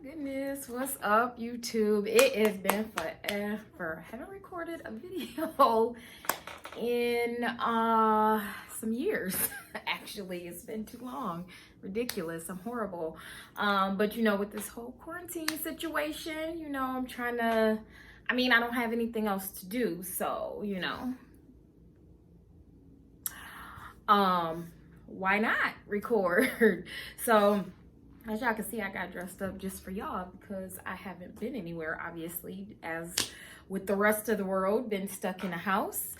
goodness, what's up, YouTube? It has been forever. I haven't recorded a video in some years. Actually, it's been too long. Ridiculous. I'm horrible. But with this whole quarantine situation, I'm trying to, I don't have anything else to do, so why not record? So as y'all can see, I got dressed up just for y'all because I haven't been anywhere, obviously, as with the rest of the world, been stuck in a house.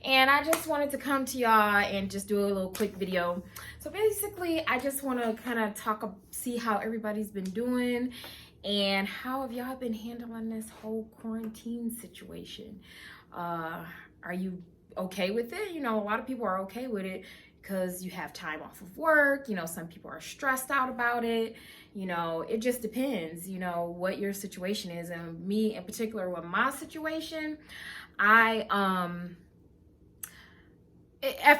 And I just wanted to come to y'all and just do a little quick video. So basically, I just want to kind of see how everybody's been doing and how have y'all been handling this whole quarantine situation. Are you okay with it? A lot of people are okay with it because you have time off of work. Some people are stressed out about it. It just depends, what your situation is. And me in particular, with my situation, at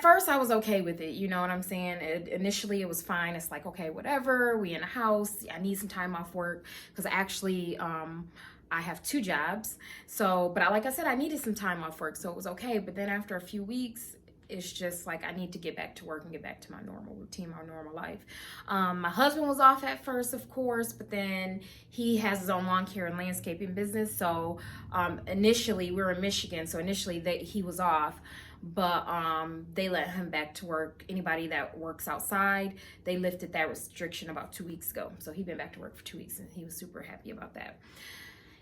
first I was okay with it. You know what I'm saying? Initially it was fine. It's like, okay, whatever. We in a house. I need some time off work because actually, I have 2 jobs. So, but like I said, I needed some time off work. So it was okay. But then after a few weeks, it's just like I need to get back to work and get back to my normal routine, my normal life. My husband was off at first, of course, but then he has his own lawn care and landscaping business. So initially, we were in Michigan, so initially he was off, but they let him back to work. Anybody that works outside, they lifted that restriction about 2 weeks ago. So he's been back to work for 2 weeks, and he was super happy about that.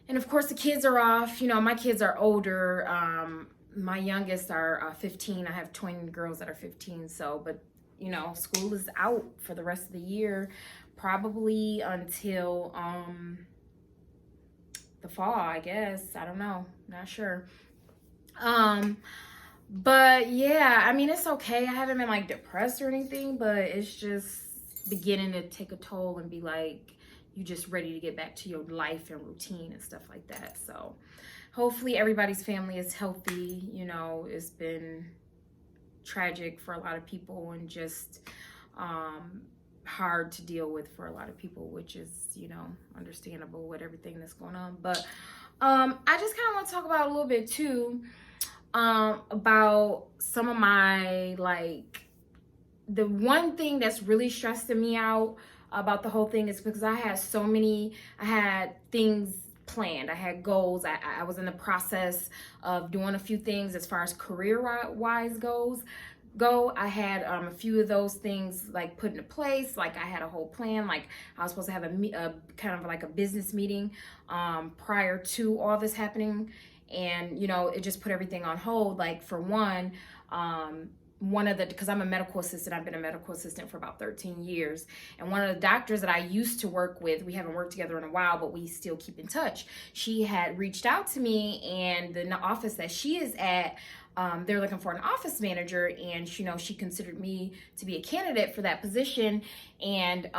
And of course, the kids are off. My kids are older. My youngest are 15. I have twin girls that are 15. So, but school is out for the rest of the year, probably until the fall, I guess. I don't know, not sure. But yeah, it's okay. I haven't been like depressed or anything, but it's just beginning to take a toll and be like, you just ready to get back to your life and routine and stuff like that. So hopefully everybody's family is healthy. It's been tragic for a lot of people and just hard to deal with for a lot of people, which is, understandable with everything that's going on. But I just kind of want to talk about a little bit too, about some of my, the one thing that's really stressing me out about the whole thing is because I had things planned. I had goals. I was in the process of doing a few things as far as career-wise go. I had a few of those things put into place. I had a whole plan. I was supposed to have a kind of like a business meeting prior to all this happening, and it just put everything on hold. For because I'm a medical assistant, I've been a medical assistant for about 13 years. And one of the doctors that I used to work with, we haven't worked together in a while, but we still keep in touch. She had reached out to me, and the office that she is at, they're looking for an office manager, and she considered me to be a candidate for that position. And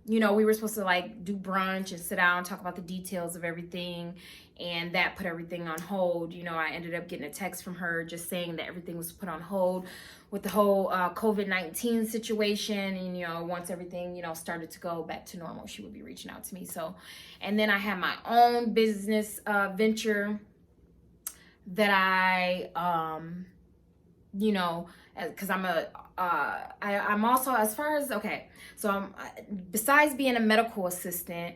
we were supposed to do brunch and sit down and talk about the details of everything, and that put everything on hold. I ended up getting a text from her just saying that everything was put on hold with the whole COVID-19 situation, and once everything started to go back to normal, she would be reaching out to me. So, and then I had my own business venture that I because I'm also, as far as, okay, so I'm, besides being a medical assistant,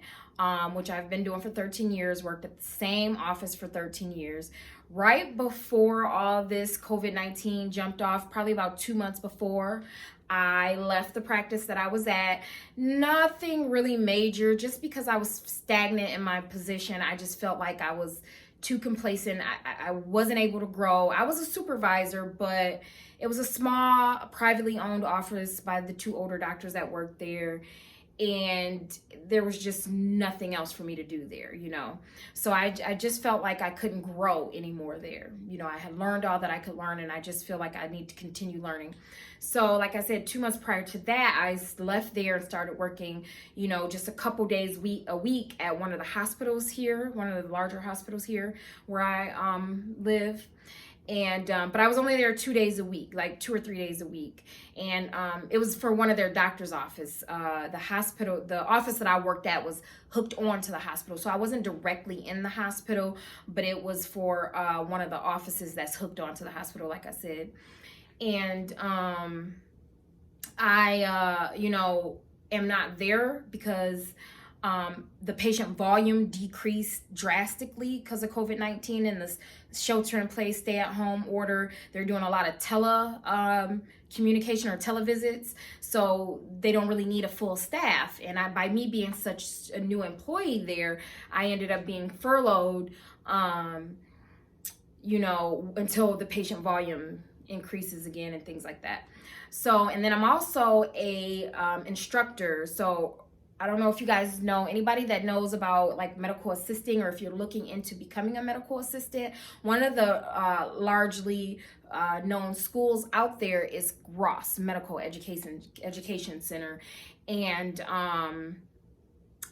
which I've been doing for 13 years, worked at the same office for 13 years. Right before all this COVID-19 jumped off, probably about 2 months before, I left the practice that I was at. Nothing really major, just because I was stagnant in my position. I just felt like I was too complacent. I wasn't able to grow. I was a supervisor, but it was a small, privately owned office by the 2 older doctors that worked there. And there was just nothing else for me to do there, So I just felt like I couldn't grow anymore there. I had learned all that I could learn, and I just feel like I need to continue learning. So like I said, 2 months prior to that, I left there and started working, just a couple days a week at one of the hospitals here, one of the larger hospitals here where I live. And but I was only there 2 days a week, like 2 or 3 days a week. And it was for one of their doctor's office. The office that I worked at was hooked on to the hospital, so I wasn't directly in the hospital, but it was for one of the offices that's hooked on to the hospital, like I said. And I am not there because the patient volume decreased drastically because of COVID-19 and this shelter in place, stay at home order. They're doing a lot of communication or televisits, so they don't really need a full staff. And by me being such a new employee there, I ended up being furloughed, until the patient volume increases again and things like that. So, and then I'm also a instructor. So I don't know if you guys know anybody that knows about like medical assisting, or if you're looking into becoming a medical assistant. One of the largely known schools out there is Ross Medical Education Center. And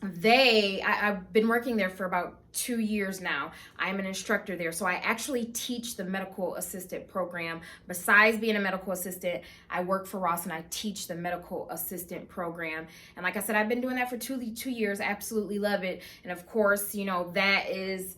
I've been working there for about 2 years now. I'm an instructor there. So I actually teach the medical assistant program. Besides being a medical assistant, I work for Ross and I teach the medical assistant program. And like I said, I've been doing that for 2 years. Absolutely love it. And of course, that is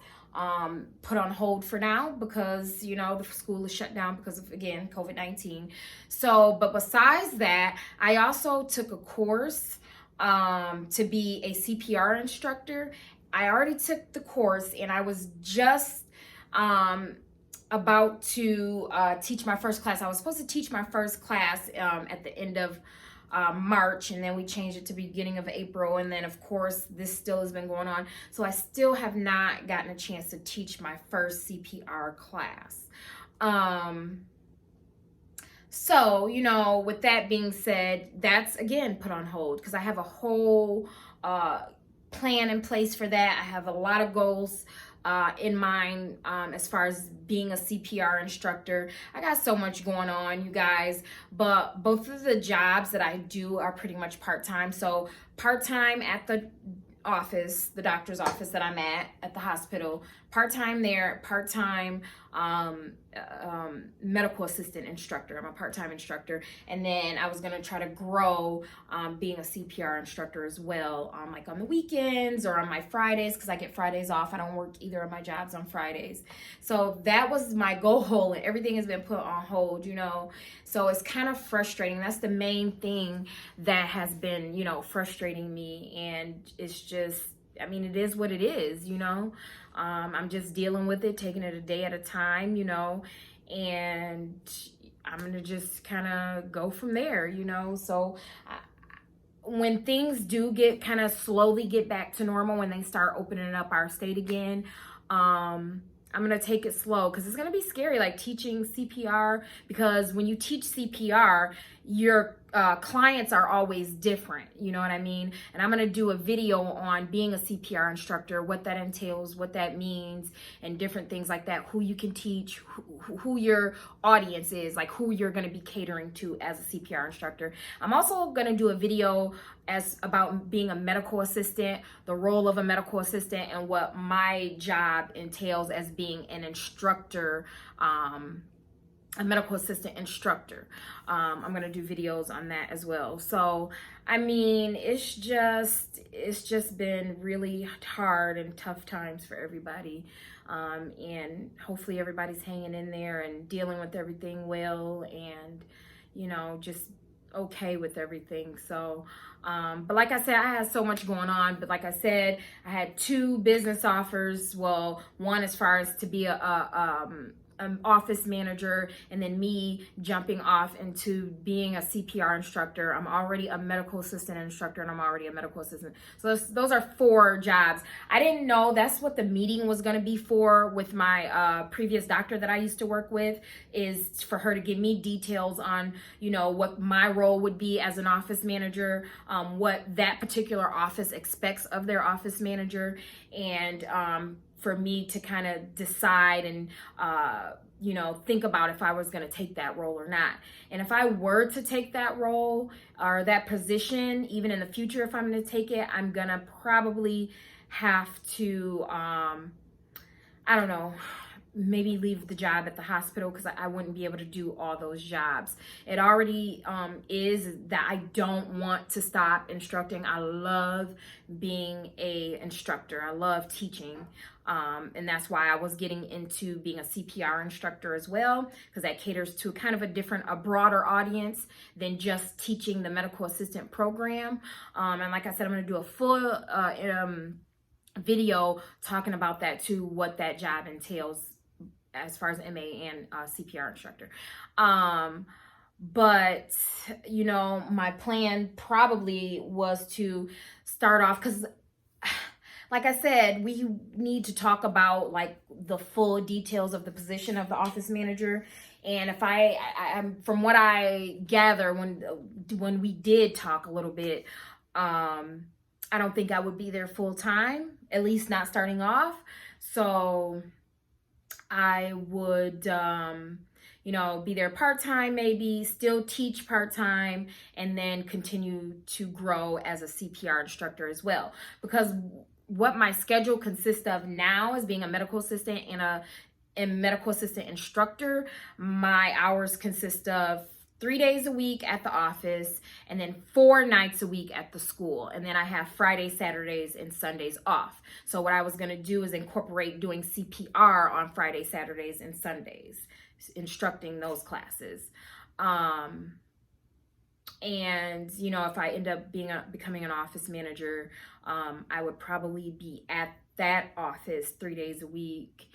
put on hold for now because, the school is shut down because of, again, COVID-19. So, but besides that, I also took a course to be a CPR instructor. I already took the course and I was just about to teach my first class. I was supposed to teach my first class at the end of March, and then we changed it to beginning of April, and then of course this still has been going on, so I still have not gotten a chance to teach my first CPR class. So, with that being said, that's again put on hold because I have a whole plan in place for that. I have a lot of goals in mind as far as being a CPR instructor. I got so much going on, you guys, but both of the jobs that I do are pretty much part-time. So part-time at the office, the doctor's office that I'm at the hospital, part-time there, part-time medical assistant instructor. I'm a part-time instructor, and then I was gonna try to grow being a CPR instructor as well, like on the weekends or on my Fridays, because I get Fridays off. I don't work either of my jobs on Fridays. So that was my goal, and everything has been put on hold, so it's kind of frustrating. That's the main thing that has been, frustrating me, and it's just, it is what it is, I'm just dealing with it, taking it a day at a time, and I'm going to just kind of go from there, So when things do slowly get back to normal, when they start opening up our state again, I'm going to take it slow because it's going to be scary, like teaching CPR, because when you teach CPR, your clients are always different, you know what I mean? And I'm going to do a video on being a CPR instructor, what that entails, what that means, and different things like that, who you can teach, who your audience is, like who you're going to be catering to as a CPR instructor. I'm also going to do a video about being a medical assistant, the role of a medical assistant, and what my job entails as being an instructor, a medical assistant instructor. I'm going to do videos on that as well. So, it's just been really hard and tough times for everybody. And hopefully everybody's hanging in there and dealing with everything well, and, just okay with everything. So, but like I said, I had so much going on, but like I said, I had 2 business offers. Well, one as far as to be an office manager, and then me jumping off into being a CPR instructor. I'm already a medical assistant instructor, and I'm already a medical assistant. So those are 4 jobs. I didn't know that's what the meeting was going to be for with my previous doctor that I used to work with, is for her to give me details on, what my role would be as an office manager, what that particular office expects of their office manager, and for me to kind of decide and, think about if I was going to take that role or not. And if I were to take that role or that position, even in the future, if I'm going to take it, I'm going to probably have to, maybe leave the job at the hospital because I wouldn't be able to do all those jobs. It already is that I don't want to stop instructing. I love being a instructor. I love teaching. And that's why I was getting into being a CPR instructor as well, because that caters to kind of a broader audience than just teaching the medical assistant program. And like I said, I'm going to do a full video talking about that too, what that job entails as far as MA and CPR instructor. But you know, my plan probably was to start off, because like I said, we need to talk about like the full details of the position of the office manager. And if I'm from what I gather, when we did talk a little bit, I don't think I would be there full time, at least not starting off. So I would, you know, be there part-time, maybe still teach part-time, and then continue to grow as a CPR instructor as well. Because what my schedule consists of now is being a medical assistant and a medical assistant instructor. My hours consist of 3 days a week at the office and then 4 nights a week at the school. And then I have Fridays, Saturdays, and Sundays off. So what I was gonna do is incorporate doing CPR on Fridays, Saturdays, and Sundays, instructing those classes. And you know, if I end up becoming an office manager, I would probably be at that office 3 days a week,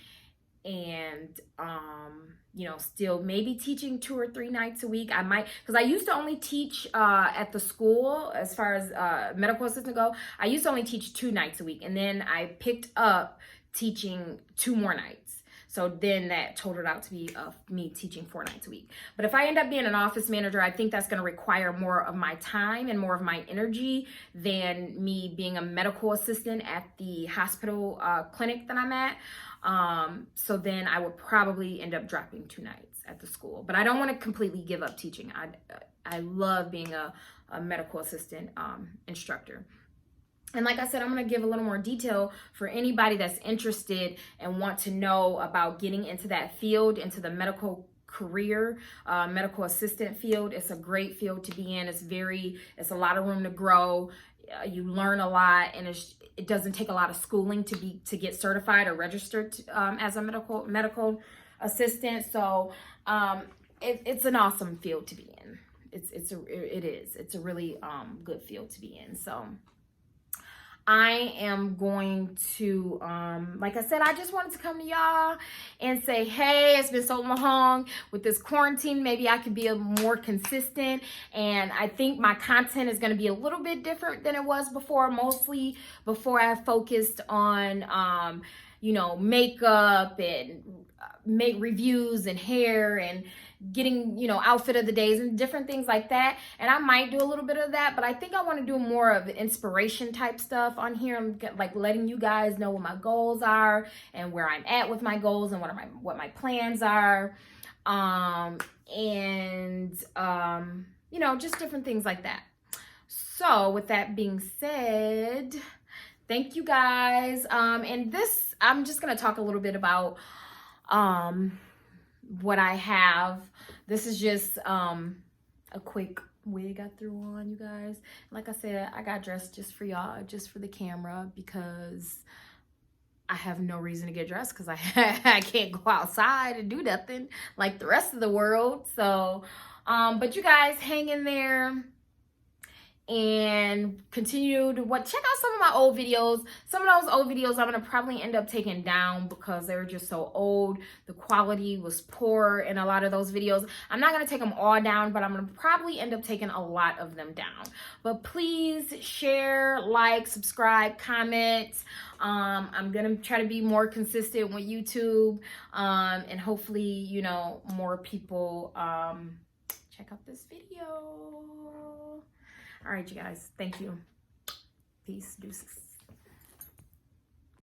and you know, still maybe teaching 2 or 3 nights a week. I might, because I used to only teach at the school as far as medical assistant go. I used to only teach 2 nights a week, and then I picked up teaching 2 more nights. So then that totaled out to be me teaching 4 nights a week. But if I end up being an office manager, I think that's going to require more of my time and more of my energy than me being a medical assistant at the hospital clinic that I'm at. So then I would probably end up dropping 2 nights at the school. But I don't want to completely give up teaching. I love being a medical assistant instructor. And like I said, I'm going to give a little more detail for anybody that's interested and want to know about getting into that field, into the medical career, medical assistant field. It's a great field to be in. It's a lot of room to grow. You learn a lot, and it doesn't take a lot of schooling to get certified or registered as a medical assistant. So it's an awesome field to be in. It's a really good field to be in. So I am going to, like I said, I just wanted to come to y'all and say, hey, it's been so long with this quarantine. Maybe I could be more consistent. And I think my content is going to be a little bit different than it was before. Mostly before I focused on, you know, makeup and make reviews and hair and getting, you know, outfit of the days and different things like that. And I might do a little bit of that, but I think I want to do more of the inspiration type stuff on here. I'm like letting you guys know what my goals are and where I'm at with my goals and what my plans are. You know, just different things like that. So with that being said, thank you guys. And this, I'm just going to talk a little bit about, what I have. This is just a quick wig I threw on, you guys. Like I said, I got dressed just for y'all, just for the camera, because I have no reason to get dressed because I can't go outside and do nothing like the rest of the world. So but you guys hang in there and continue to check out some of my old videos. Some of those old videos I'm gonna probably end up taking down because they were just so old. The quality was poor in a lot of those videos. I'm not gonna take them all down, but I'm gonna probably end up taking a lot of them down. But please share, like, subscribe, comment. I'm gonna try to be more consistent with YouTube, and hopefully, you know, more people check out this video. All right, you guys. Thank you. Peace. Deuces.